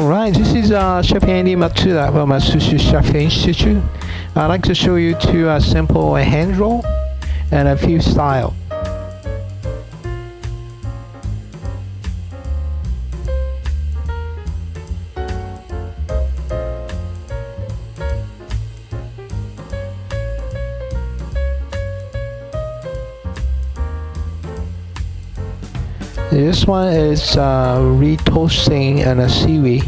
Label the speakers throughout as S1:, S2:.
S1: Alright, this is Chef Andy Matsuda from Sushi Chef Institute. I'd like to show you two simple hand roll and a few style. This one is retoasting and a seaweed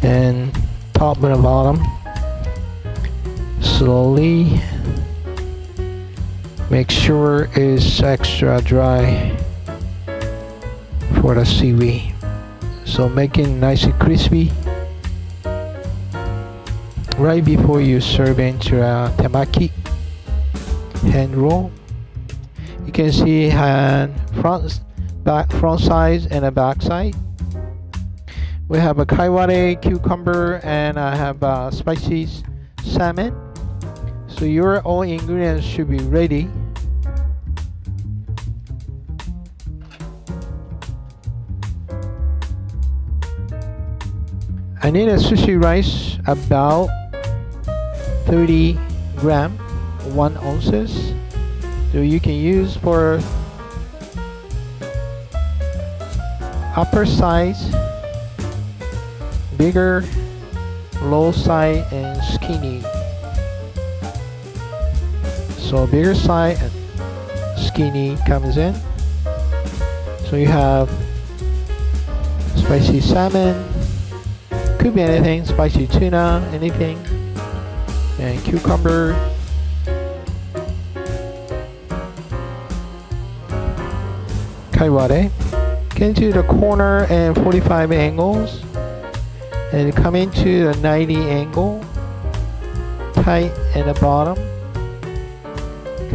S1: and top and the bottom. Slowly make sure it's extra dry for the seaweed. So make it nice and crispy right before you serve into a temaki hand roll. You can see front side and a back side. We have a kaiware, cucumber, and I have spicy salmon. So your all ingredients should be ready. I need a sushi rice about 30 gram, 1 ounces. So you can use for upper size, bigger, low side, and skinny. So bigger side and skinny comes in. So you have spicy salmon, could be anything, spicy tuna, anything, and cucumber, kaiware. Get into the corner and 45 angles and come into the 90 angle, tight in the bottom,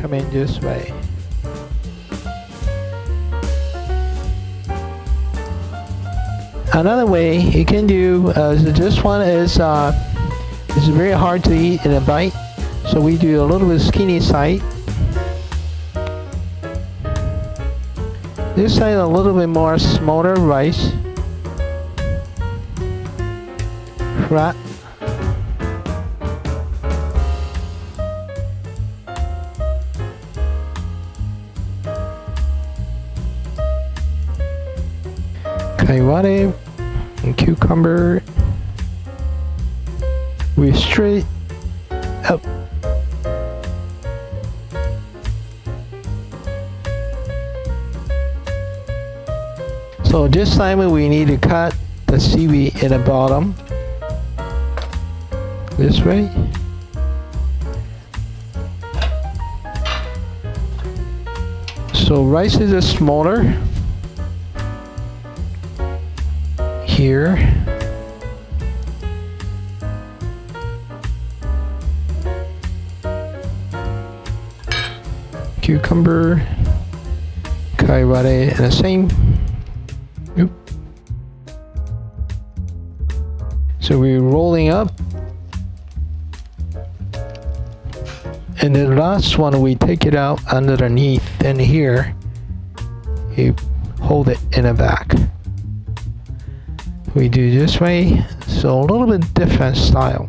S1: come in this way. Another way you can do this one is it's very hard to eat in a bite, so we do a little bit skinny side. This side a little bit more smaller rice, flat. Kaiware and cucumber with straight up. So this time we need to cut the seaweed in the bottom this way. So rice is smaller here. Cucumber, kaiware, and the same. So we're rolling up, and the last one we take it out underneath, and here you hold it in the back. We do this way, so a little bit different style.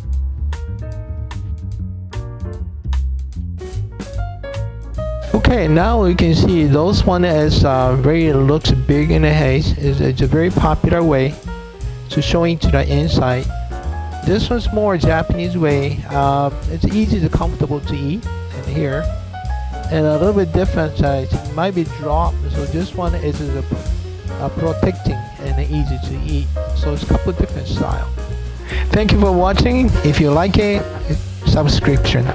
S1: Okay, now we can see those one is very looks big in the haze. It's a very popular way to showing to the inside. This one's more Japanese way. It's easy to comfortable to eat in here, and a little bit different size. It might be dropped, so this one is a protecting and easy to eat. So it's a couple of different style. Thank you for watching. If you like it, subscription.